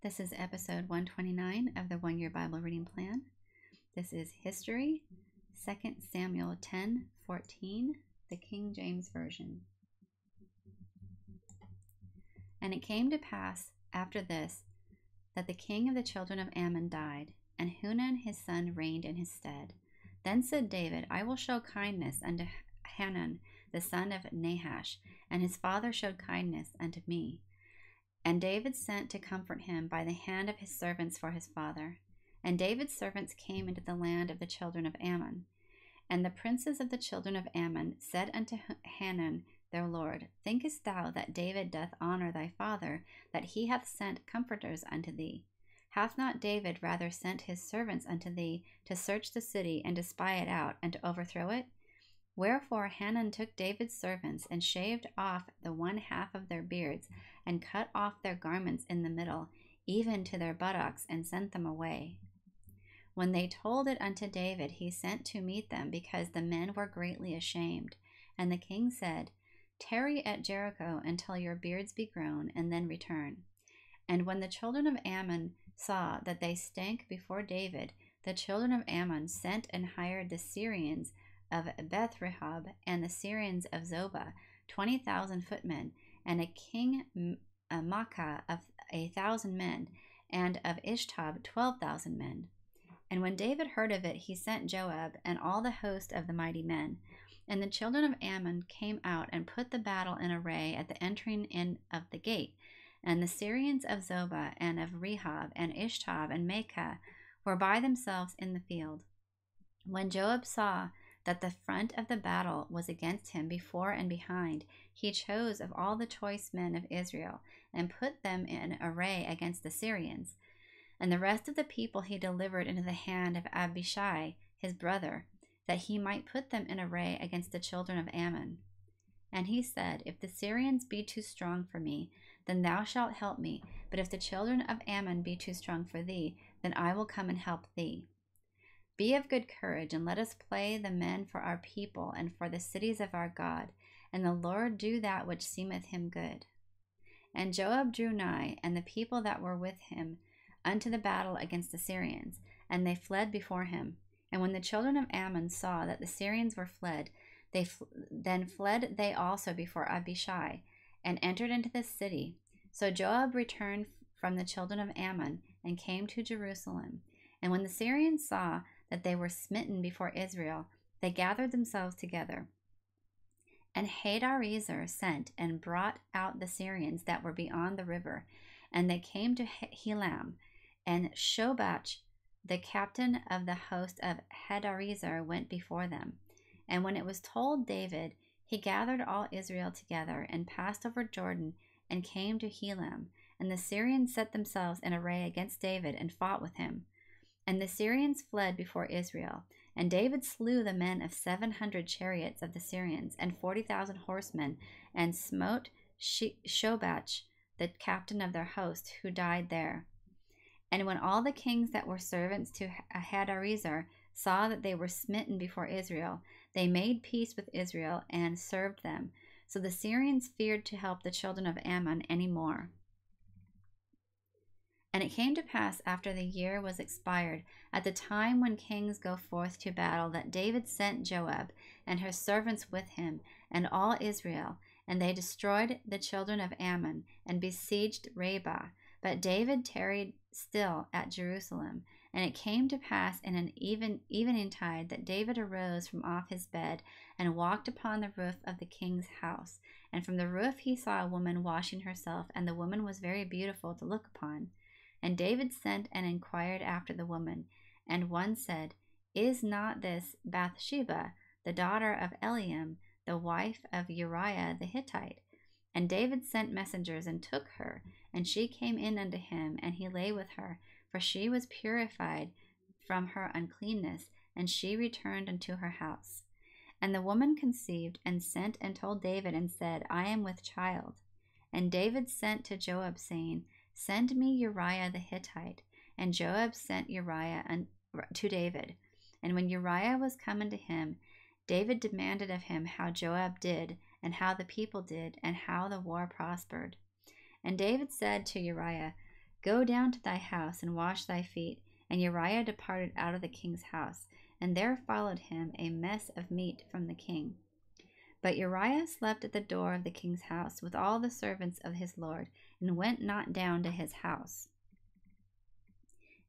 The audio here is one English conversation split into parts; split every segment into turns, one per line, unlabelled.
This is episode 129 of the One Year Bible Reading Plan. This is History, 2 Samuel 10:14, the King James Version. And it came to pass after this that the king of the children of Ammon died, and Hanun his son reigned in his stead. Then said David, I will show kindness unto Hanun the son of Nahash, and his father showed kindness unto me. And David sent to comfort him by the hand of his servants for his father. And David's servants came into the land of the children of Ammon. And the princes of the children of Ammon said unto Hanun their lord, Thinkest thou that David doth honor thy father, that he hath sent comforters unto thee? Hath not David rather sent his servants unto thee to search the city and to spy it out and to overthrow it? Wherefore Hanun took David's servants and shaved off the one half of their beards and cut off their garments in the middle, even to their buttocks, and sent them away. When they told it unto David, he sent to meet them, because the men were greatly ashamed. And the king said, Tarry at Jericho until your beards be grown, and then return. And when the children of Ammon saw that they stank before David, the children of Ammon sent and hired the Syrians of Beth-rehob and the Syrians of Zobah, 20,000 footmen, and a king Maacah of 1,000 men, and of Ishtab 12,000 men. And when David heard of it, he sent Joab and all the host of the mighty men. And the children of Ammon came out and put the battle in array at the entering in of the gate. And the Syrians of Zobah and of Rehob and Ishtab and Maacah were by themselves in the field. When Joab saw that the front of the battle was against him before and behind, he chose of all the choice men of Israel, and put them in array against the Syrians. And the rest of the people he delivered into the hand of Abishai his brother, that he might put them in array against the children of Ammon. And he said, If the Syrians be too strong for me, then thou shalt help me, but if the children of Ammon be too strong for thee, then I will come and help thee. Be of good courage, and let us play the men for our people and for the cities of our God, and the Lord do that which seemeth him good. And Joab drew nigh, and the people that were with him, unto the battle against the Syrians, and they fled before him. And when the children of Ammon saw that the Syrians were fled, then fled they also before Abishai, and entered into the city. So Joab returned from the children of Ammon, and came to Jerusalem. And when the Syrians saw that they were smitten before Israel, they gathered themselves together. And Hadarezer sent and brought out the Syrians that were beyond the river, and they came to Helam, and Shobach, the captain of the host of Hadarezer, went before them. And when it was told David, he gathered all Israel together, and passed over Jordan, and came to Helam. And the Syrians set themselves in array against David, and fought with him. And the Syrians fled before Israel. And David slew the men of 700 chariots of the Syrians, and 40,000 horsemen, and smote Shobach, the captain of their host, who died there. And when all the kings that were servants to Hadarezer saw that they were smitten before Israel, they made peace with Israel and served them. So the Syrians feared to help the children of Ammon any more. And it came to pass after the year was expired, at the time when kings go forth to battle, that David sent Joab and his servants with him, and all Israel, and they destroyed the children of Ammon, and besieged Rabbah. But David tarried still at Jerusalem. And it came to pass in an eveningtide that David arose from off his bed, and walked upon the roof of the king's house. And from the roof he saw a woman washing herself, and the woman was very beautiful to look upon. And David sent and inquired after the woman. And one said, Is not this Bathsheba, the daughter of Eliam, the wife of Uriah the Hittite? And David sent messengers, and took her, and she came in unto him, and he lay with her, for she was purified from her uncleanness, and she returned unto her house. And the woman conceived, and sent and told David, and said, I am with child. And David sent to Joab, saying, Send me Uriah the Hittite. And Joab sent Uriah to David. And when Uriah was come unto him, David demanded of him how Joab did, and how the people did, and how the war prospered. And David said to Uriah, Go down to thy house and wash thy feet. And Uriah departed out of the king's house, and there followed him a mess of meat from the king. But Uriah slept at the door of the king's house with all the servants of his lord, and went not down to his house.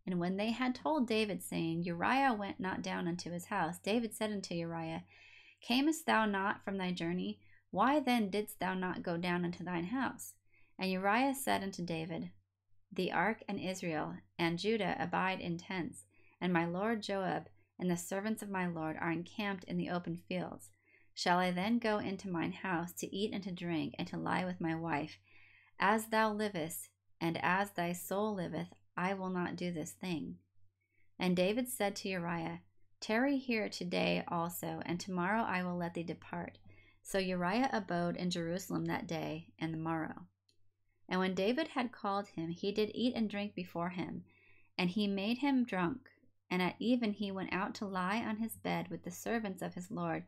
And when they had told David, saying, Uriah went not down unto his house, David said unto Uriah, Camest thou not from thy journey? Why then didst thou not go down unto thine house? And Uriah said unto David, The ark and Israel and Judah abide in tents, and my lord Joab and the servants of my lord are encamped in the open fields. Shall I then go into mine house to eat and to drink, and to lie with my wife? As thou livest, and as thy soul liveth, I will not do this thing. And David said to Uriah, Tarry here today also, and tomorrow I will let thee depart. So Uriah abode in Jerusalem that day and the morrow. And when David had called him, he did eat and drink before him, and he made him drunk. And at even he went out to lie on his bed with the servants of his lord,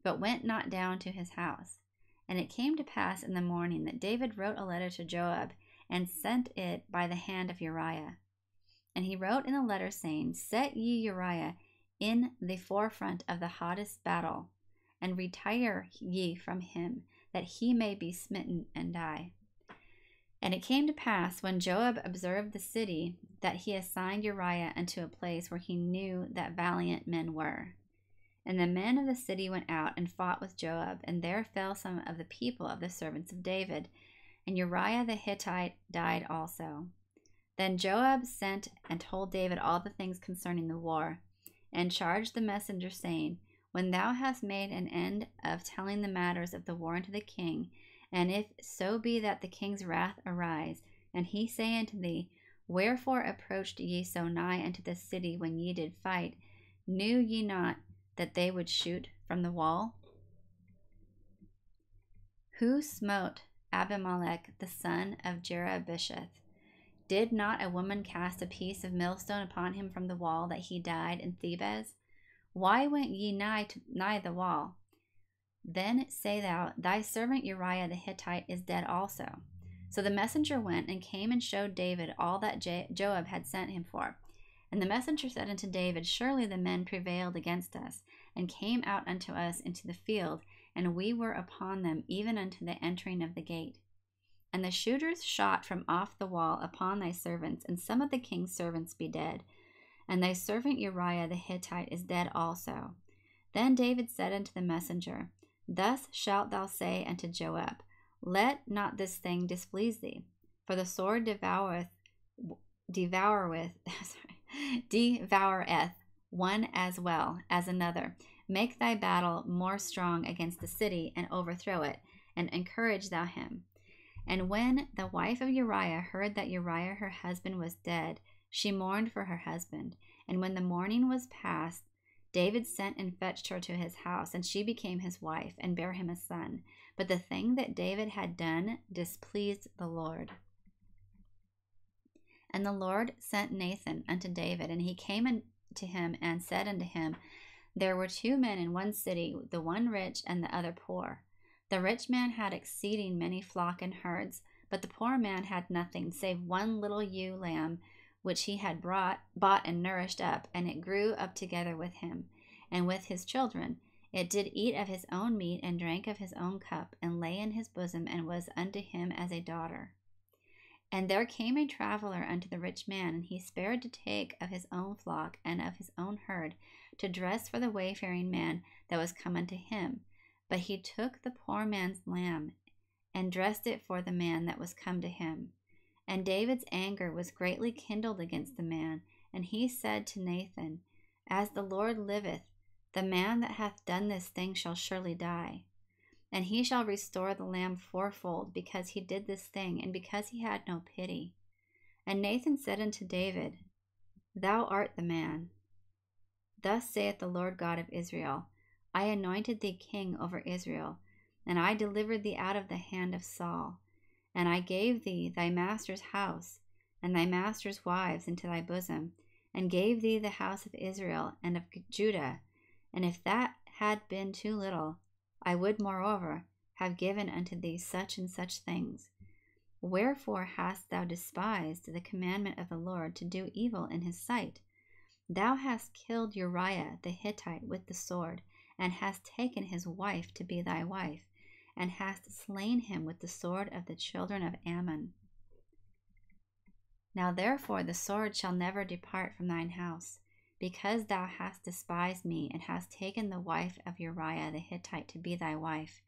but went not down to his house. And it came to pass in the morning that David wrote a letter to Joab, and sent it by the hand of Uriah. And he wrote in the letter, saying, Set ye Uriah in the forefront of the hottest battle, and retire ye from him, that he may be smitten and die. And it came to pass, when Joab observed the city, that he assigned Uriah unto a place where he knew that valiant men were. And the men of the city went out and fought with Joab, and there fell some of the people of the servants of David, and Uriah the Hittite died also. Then Joab sent and told David all the things concerning the war, and charged the messenger, saying, When thou hast made an end of telling the matters of the war unto the king, and if so be that the king's wrath arise, and he say unto thee, Wherefore approached ye so nigh unto this city when ye did fight? Knew ye not that they would shoot from the wall? Who smote Abimelech the son of Jerubbesheth? Did not a woman cast a piece of millstone upon him from the wall, that he died in Thebez? Why went ye nigh the wall? Then say thou, Thy servant Uriah the Hittite is dead also. So the messenger went and came and showed David all that Joab had sent him for. And the messenger said unto David, Surely the men prevailed against us, and came out unto us into the field, and we were upon them even unto the entering of the gate. And the shooters shot from off the wall upon thy servants, and some of the king's servants be dead. And thy servant Uriah the Hittite is dead also. Then David said unto the messenger, Thus shalt thou say unto Joab, Let not this thing displease thee, for the sword devoureth one as well as another. Make thy battle more strong against the city, and overthrow it, and encourage thou him. And when the wife of Uriah heard that Uriah her husband was dead, she mourned for her husband. And when the mourning was past, David sent and fetched her to his house, and she became his wife, and bare him a son. But the thing that David had done displeased the Lord. And the Lord sent Nathan unto David, and he came unto him and said unto him, There were two men in one city, the one rich and the other poor. The rich man had exceeding many flock and herds, but the poor man had nothing, save one little ewe lamb, which he had bought and nourished up, and it grew up together with him, and with his children. It did eat of his own meat, and drank of his own cup, and lay in his bosom, and was unto him as a daughter. And there came a traveler unto the rich man, and he spared to take of his own flock and of his own herd, to dress for the wayfaring man that was come unto him. But he took the poor man's lamb, and dressed it for the man that was come to him. And David's anger was greatly kindled against the man, and he said to Nathan, As the Lord liveth, the man that hath done this thing shall surely die. And he shall restore the lamb fourfold, because he did this thing, and because he had no pity. And Nathan said unto David, Thou art the man. Thus saith the Lord God of Israel, I anointed thee king over Israel, and I delivered thee out of the hand of Saul. And I gave thee thy master's house, and thy master's wives into thy bosom, and gave thee the house of Israel and of Judah. And if that had been too little, I would moreover have given unto thee such and such things. Wherefore hast thou despised the commandment of the Lord to do evil in his sight? Thou hast killed Uriah the Hittite with the sword, and hast taken his wife to be thy wife, and hast slain him with the sword of the children of Ammon. Now therefore the sword shall never depart from thine house, because thou hast despised me, and hast taken the wife of Uriah the Hittite to be thy wife.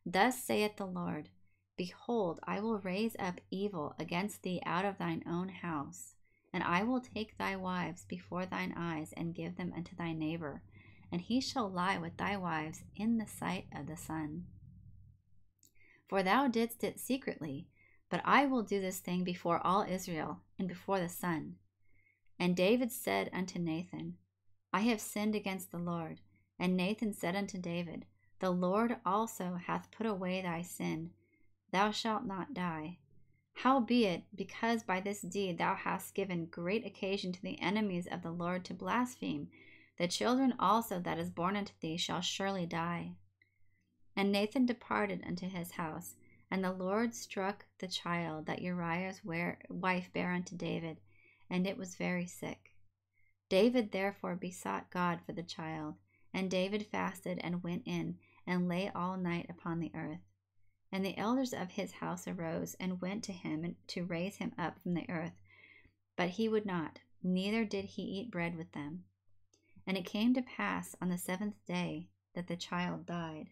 Thus saith the Lord, Behold, I will raise up evil against thee out of thine own house, and I will take thy wives before thine eyes, and give them unto thy neighbor, and he shall lie with thy wives in the sight of the sun. For thou didst it secretly, but I will do this thing before all Israel, and before the sun. And David said unto Nathan, I have sinned against the Lord. And Nathan said unto David, The Lord also hath put away thy sin. Thou shalt not die. Howbeit, because by this deed thou hast given great occasion to the enemies of the Lord to blaspheme, the children also that is born unto thee shall surely die. And Nathan departed unto his house, and the Lord struck the child that Uriah's wife bare unto David, and it was very sick. David therefore besought God for the child, and David fasted and went in, and lay all night upon the earth. And the elders of his house arose, and went to him to raise him up from the earth. But he would not, neither did he eat bread with them. And it came to pass on the 7th day that the child died.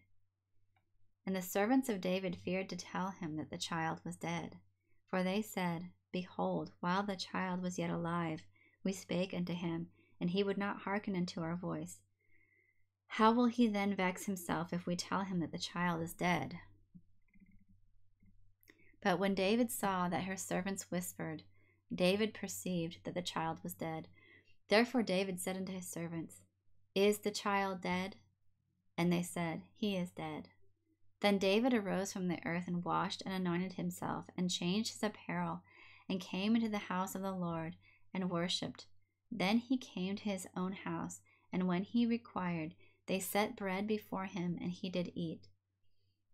And the servants of David feared to tell him that the child was dead. For they said, Behold, while the child was yet alive, we spake unto him, and he would not hearken unto our voice. How will he then vex himself if we tell him that the child is dead? But when David saw that her servants whispered, David perceived that the child was dead. Therefore David said unto his servants, Is the child dead? And they said, He is dead. Then David arose from the earth, and washed and anointed himself, and changed his apparel, and came into the house of the Lord, and worshipped. Then he came to his own house, and when he required, they set bread before him, and he did eat.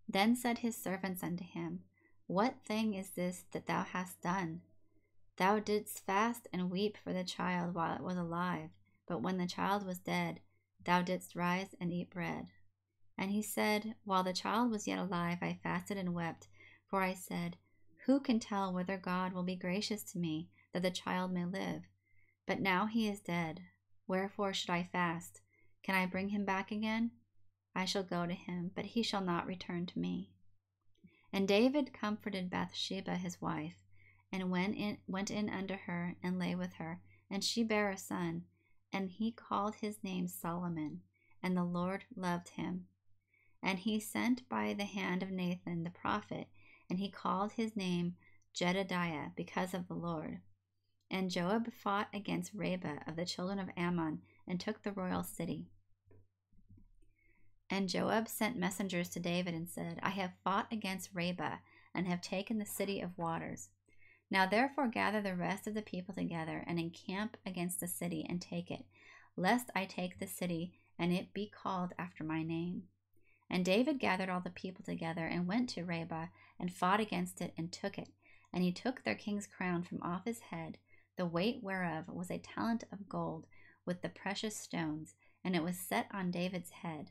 Then said his servants unto him, What thing is this that thou hast done? Thou didst fast and weep for the child while it was alive, but when the child was dead, thou didst rise and eat bread. And he said, While the child was yet alive, I fasted and wept, for I said, Who can tell whether God will be gracious to me, that the child may live? But now he is dead. Wherefore should I fast? Can I bring him back again? I shall go to him, but he shall not return to me. And David comforted Bathsheba his wife, and went in unto her, and lay with her, and she bare a son, and he called his name Solomon, and the Lord loved him. And he sent by the hand of Nathan the prophet, and he called his name Jedediah, because of the Lord. And Joab fought against Rabbah of the children of Ammon, and took the royal city. And Joab sent messengers to David, and said, I have fought against Rabbah, and have taken the city of waters. Now therefore gather the rest of the people together, and encamp against the city, and take it, lest I take the city, and it be called after my name. And David gathered all the people together, and went to Rabbah, and fought against it, and took it. And he took their king's crown from off his head, the weight whereof was a talent of gold, with the precious stones, and it was set on David's head.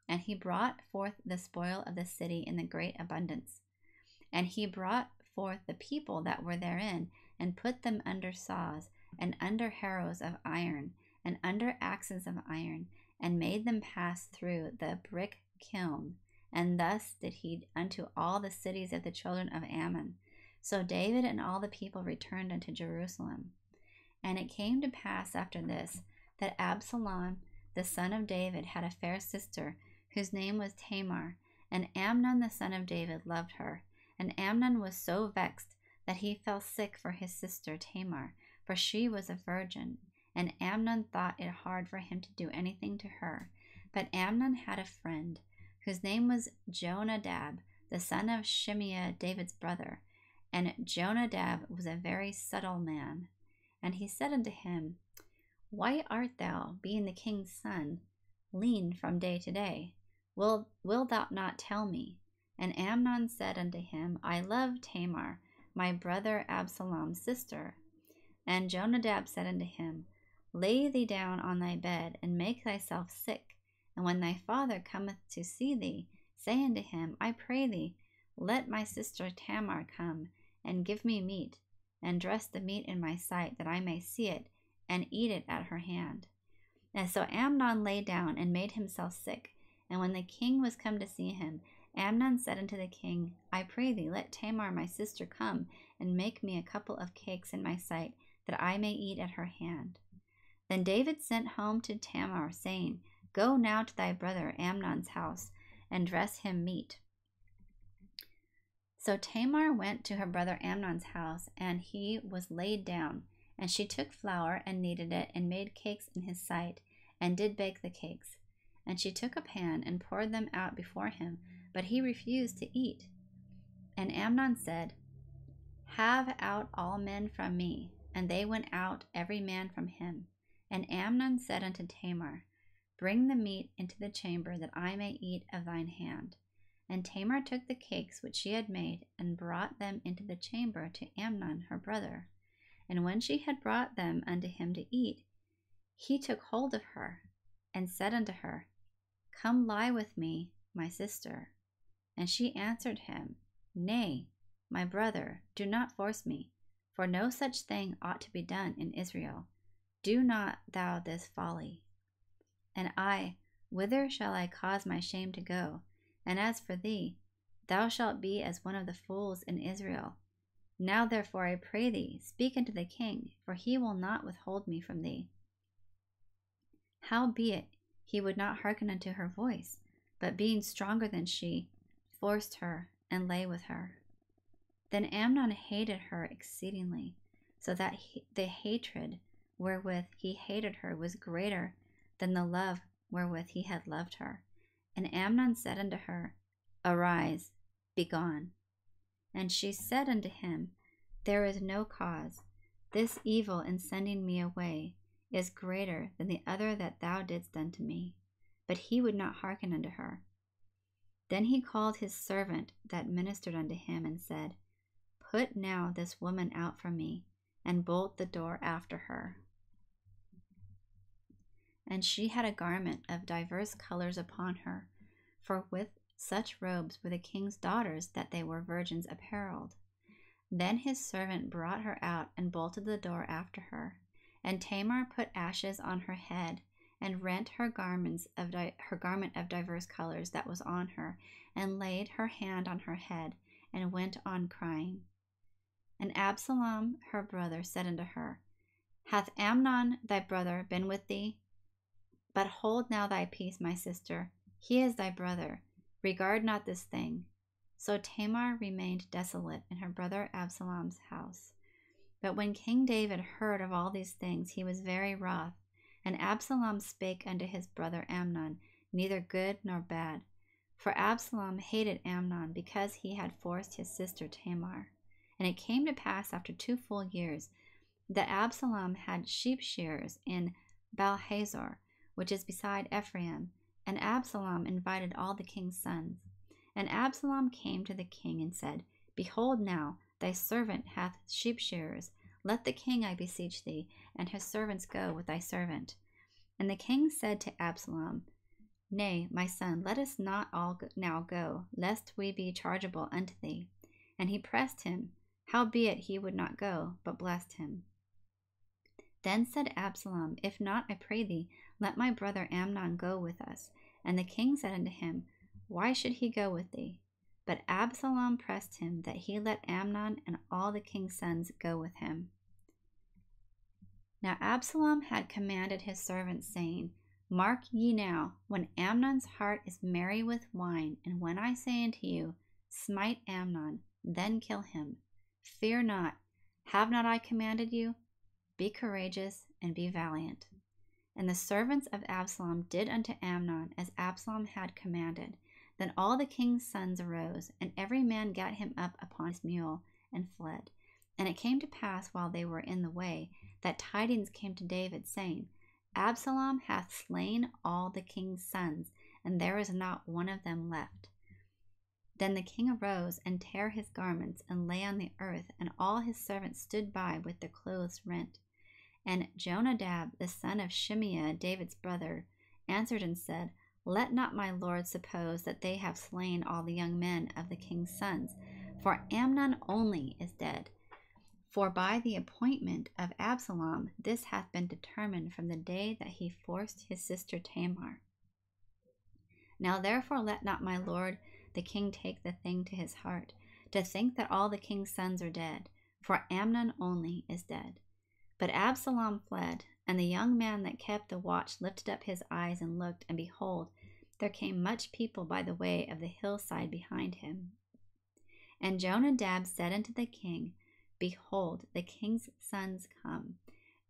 And he brought forth the spoil of the city in the great abundance. And he brought forth the people that were therein, and put them under saws, and under harrows of iron, and under axes of iron, and made them pass through the brick kiln. And thus did he unto all the cities of the children of Ammon. So David and all the people returned unto Jerusalem. And it came to pass after this, that Absalom the son of David had a fair sister, whose name was Tamar, and Amnon the son of David loved her. And Amnon was so vexed that he fell sick for his sister Tamar, for she was a virgin. And Amnon thought it hard for him to do anything to her. But Amnon had a friend, whose name was Jonadab, the son of Shimeah, David's brother. And Jonadab was a very subtle man. And he said unto him, Why art thou, being the king's son, lean from day to day? Wilt thou not tell me? And Amnon said unto him, I love Tamar, my brother Absalom's sister. And Jonadab said unto him, Lay thee down on thy bed, and make thyself sick. And when thy father cometh to see thee, say unto him, I pray thee, let my sister Tamar come, and give me meat, and dress the meat in my sight, that I may see it, and eat it at her hand. And so Amnon lay down, and made himself sick. And when the king was come to see him, Amnon said unto the king, I pray thee, let Tamar my sister come, and make me a couple of cakes in my sight, that I may eat at her hand. Then David sent home to Tamar, saying, Go now to thy brother Amnon's house, and dress him meat. So Tamar went to her brother Amnon's house, and he was laid down. And she took flour, and kneaded it, and made cakes in his sight, and did bake the cakes. And she took a pan, and poured them out before him, but he refused to eat. And Amnon said, Have out all men from me. And they went out every man from him. And Amnon said unto Tamar, Bring the meat into the chamber, that I may eat of thine hand. And Tamar took the cakes which she had made, and brought them into the chamber to Amnon her brother. And when she had brought them unto him to eat, he took hold of her, and said unto her, Come lie with me, my sister. And she answered him, Nay, my brother, do not force me, for no such thing ought to be done in Israel. Do not thou this folly. And I, whither shall I cause my shame to go? And as for thee, thou shalt be as one of the fools in Israel. Now therefore I pray thee, speak unto the king, for he will not withhold me from thee. Howbeit he would not hearken unto her voice, but being stronger than she, forced her, and lay with her. Then Amnon hated her exceedingly, so that the hatred wherewith he hated her was greater than the love wherewith he had loved her. And Amnon said unto her, Arise, be gone. And she said unto him, There is no cause. This evil in sending me away is greater than the other that thou didst unto me. But he would not hearken unto her. Then he called his servant that ministered unto him, and said, Put now this woman out from me, and bolt the door after her. And she had a garment of divers colors upon her, for with such robes were the king's daughters, that they were virgins apparelled. Then his servant brought her out, and bolted the door after her. And Tamar put ashes on her head, and rent her garment of divers colors that was on her, and laid her hand on her head, and went on crying. And Absalom her brother said unto her, Hath Amnon thy brother been with thee? But hold now thy peace, my sister, he is thy brother, regard not this thing. So Tamar remained desolate in her brother Absalom's house. But when King David heard of all these things, he was very wroth. And Absalom spake unto his brother Amnon, neither good nor bad. For Absalom hated Amnon, because he had forced his sister Tamar. And it came to pass after 2 full years, that Absalom had sheep shearers in Baalhazor, which is beside Ephraim. And Absalom invited all the king's sons. And Absalom came to the king, and said, Behold now, thy servant hath sheep shearers. Let the king, I beseech thee, and his servants go with thy servant. And the king said to Absalom, Nay, my son, let us not all now go, lest we be chargeable unto thee. And he pressed him, howbeit he would not go, but blessed him. Then said Absalom, If not, I pray thee, let my brother Amnon go with us. And the king said unto him, Why should he go with thee? But Absalom pressed him, that he let Amnon and all the king's sons go with him. Now Absalom had commanded his servants, saying, Mark ye now, when Amnon's heart is merry with wine, and when I say unto you, Smite Amnon, then kill him. Fear not, have not I commanded you? Be courageous and be valiant. And the servants of Absalom did unto Amnon as Absalom had commanded. Then all the king's sons arose, and every man gat him up upon his mule, and fled. And it came to pass, while they were in the way, that tidings came to David, saying, Absalom hath slain all the king's sons, and there is not one of them left. Then the king arose and tare his garments and lay on the earth, and all his servants stood by with their clothes rent. And Jonadab, the son of Shimeah, David's brother, answered and said, Let not my lord suppose that they have slain all the young men of the king's sons, for Amnon only is dead. For by the appointment of Absalom this hath been determined from the day that he forced his sister Tamar. Now therefore let not my lord the king take the thing to his heart, to think that all the king's sons are dead, for Amnon only is dead. But Absalom fled, and the young man that kept the watch lifted up his eyes and looked, and behold, there came much people by the way of the hillside behind him. And Jonadab said unto the king, Behold, the king's sons come.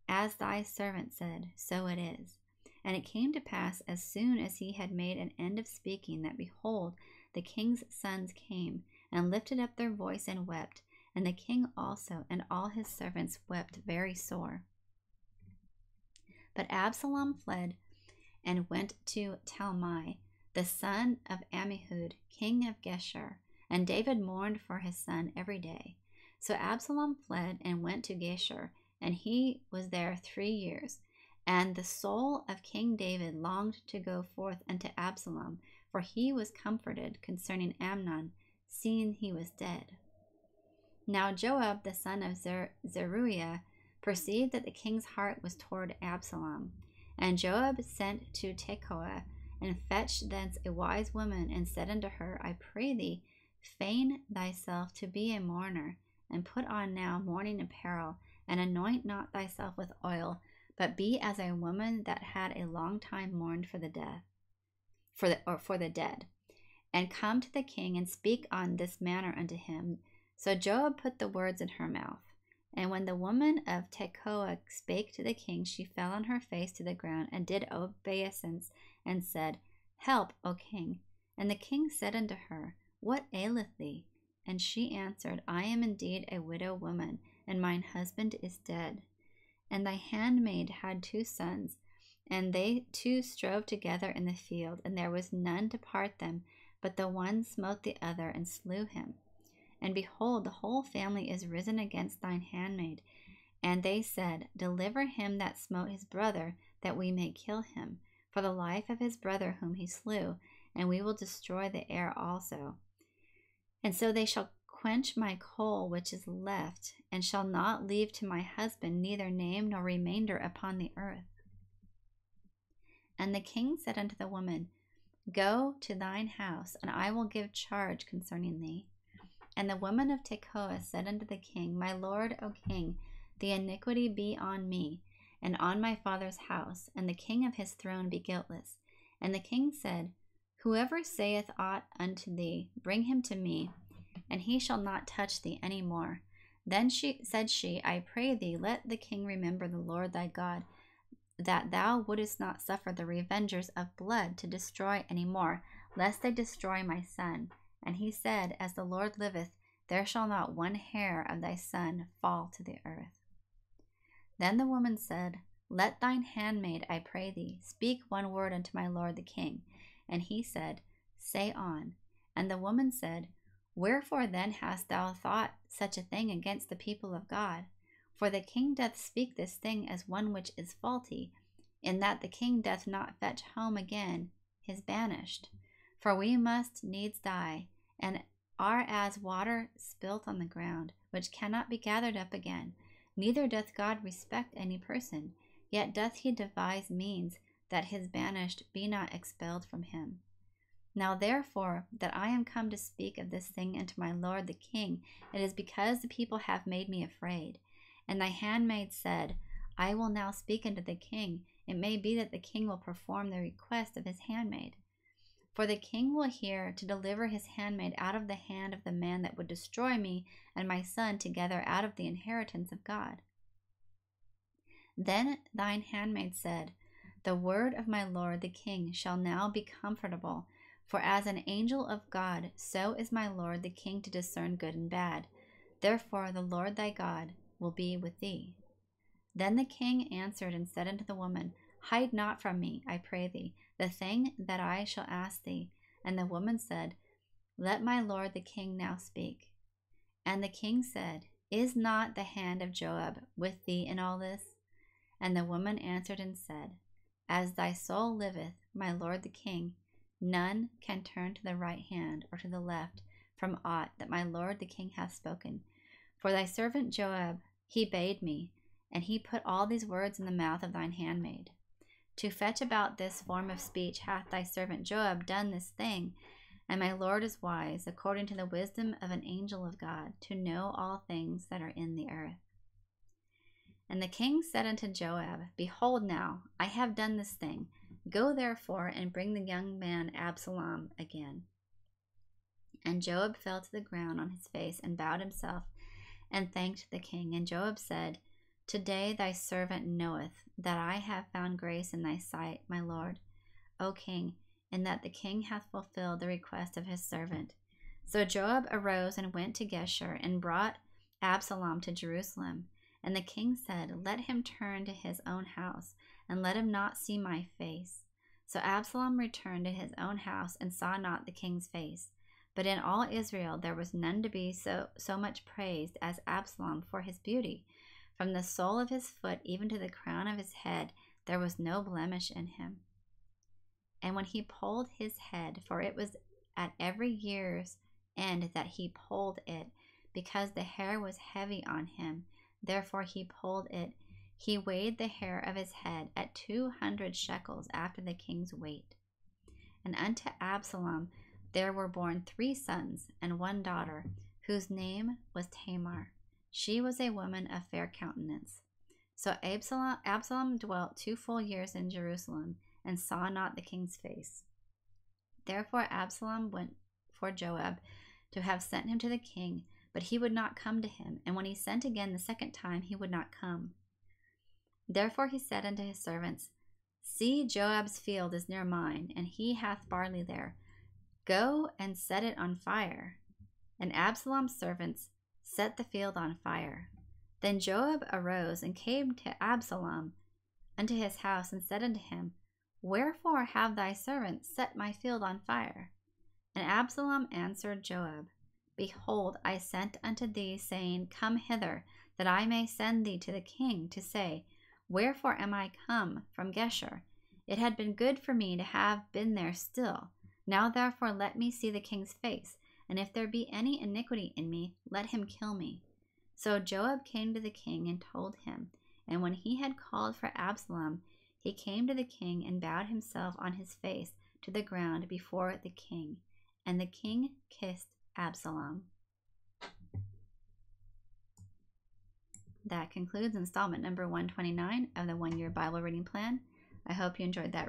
As thy servant said, so it is. And it came to pass, as soon as he had made an end of speaking, that behold, the king's sons came, and lifted up their voice and wept, and the king also and all his servants wept very sore. But Absalom fled and went to Talmai, the son of Ammihud, king of Geshur, and David mourned for his son every day. So Absalom fled and went to Geshur, and he was there 3 years. And the soul of King David longed to go forth unto Absalom, for he was comforted concerning Amnon, seeing he was dead. Now Joab the son of Zeruiah perceived that the king's heart was toward Absalom. And Joab sent to Tekoa, and fetched thence a wise woman, and said unto her, I pray thee, feign thyself to be a mourner, and put on now mourning apparel, and anoint not thyself with oil, but be as a woman that had a long time mourned for the dead, and come to the king, and speak on this manner unto him. So Joab put the words in her mouth. And when the woman of Tekoa spake to the king, she fell on her face to the ground, and did obeisance, and said, Help, O king. And the king said unto her, What aileth thee? And she answered, I am indeed a widow woman, and mine husband is dead. And thy handmaid had 2 sons, and they 2 strove together in the field, and there was none to part them, but the one smote the other, and slew him. And behold, the whole family is risen against thine handmaid. And they said, Deliver him that smote his brother, that we may kill him, for the life of his brother whom he slew, and we will destroy the heir also. And so they shall quench my coal which is left, and shall not leave to my husband neither name nor remainder upon the earth. And the king said unto the woman, Go to thine house, and I will give charge concerning thee. And the woman of Tekoa said unto the king, My lord, O king, the iniquity be on me, and on my father's house, and the king of his throne be guiltless. And the king said, Whoever saith aught unto thee, bring him to me, and he shall not touch thee any more. Then said she, I pray thee, let the king remember the Lord thy God, that thou wouldest not suffer the revengers of blood to destroy any more, lest they destroy my son. And he said, As the Lord liveth, there shall not one hair of thy son fall to the earth. Then the woman said, Let thine handmaid, I pray thee, speak one word unto my lord the king. And he said, Say on. And the woman said, Wherefore then hast thou thought such a thing against the people of God? For the king doth speak this thing as one which is faulty, in that the king doth not fetch home again his banished. For we must needs die, and are as water spilt on the ground, which cannot be gathered up again. Neither doth God respect any person, yet doth he devise means that his banished be not expelled from him. Now therefore, that I am come to speak of this thing unto my lord the king, it is because the people have made me afraid. And thy handmaid said, I will now speak unto the king. It may be that the king will perform the request of his handmaid. For the king will hear to deliver his handmaid out of the hand of the man that would destroy me and my son together out of the inheritance of God. Then thine handmaid said, The word of my lord the king shall now be comfortable, for as an angel of God, so is my lord the king to discern good and bad. Therefore the Lord thy God will be with thee. Then the king answered and said unto the woman, Hide not from me, I pray thee, the thing that I shall ask thee. And the woman said, Let my lord the king now speak. And the king said, Is not the hand of Joab with thee in all this? And the woman answered and said, As thy soul liveth, my lord the king, none can turn to the right hand or to the left from aught that my lord the king hath spoken. For thy servant Joab, he bade me, and he put all these words in the mouth of thine handmaid. To fetch about this form of speech hath thy servant Joab done this thing, and my lord is wise, according to the wisdom of an angel of God, to know all things that are in the earth. And the king said unto Joab, Behold now, I have done this thing. Go therefore and bring the young man Absalom again. And Joab fell to the ground on his face and bowed himself and thanked the king. And Joab said, Today thy servant knoweth that I have found grace in thy sight, my lord, O king, in that the king hath fulfilled the request of his servant. So Joab arose and went to Geshur and brought Absalom to Jerusalem. And the king said, Let him turn to his own house, and let him not see my face. So Absalom returned to his own house and saw not the king's face. But in all Israel there was none to be so much praised as Absalom for his beauty. From the sole of his foot even to the crown of his head there was no blemish in him. And when he polled his head, for it was at every year's end that he polled it, because the hair was heavy on him, therefore he polled it, he weighed the hair of his head at 200 shekels after the king's weight. And unto Absalom there were born 3 sons and 1 daughter, whose name was Tamar. She was a woman of fair countenance. So Absalom dwelt 2 full years in Jerusalem, and saw not the king's face. Therefore Absalom went for Joab to have sent him to the king, but he would not come to him. And when he sent again the second time, he would not come. Therefore he said unto his servants, See, Joab's field is near mine, and he hath barley there. Go and set it on fire. And Absalom's servants set the field on fire. Then Joab arose and came to Absalom unto his house, and said unto him, Wherefore have thy servants set my field on fire? And Absalom answered Joab, Behold, I sent unto thee, saying, Come hither, that I may send thee to the king, to say, Wherefore am I come from Geshur? It had been good for me to have been there still. Now therefore let me see the king's face, and if there be any iniquity in me, let him kill me. So Joab came to the king and told him, and when he had called for Absalom, he came to the king and bowed himself on his face to the ground before the king. And the king kissed Absalom. That concludes installment number 129 of the 1-Year Bible Reading Plan. I hope you enjoyed that.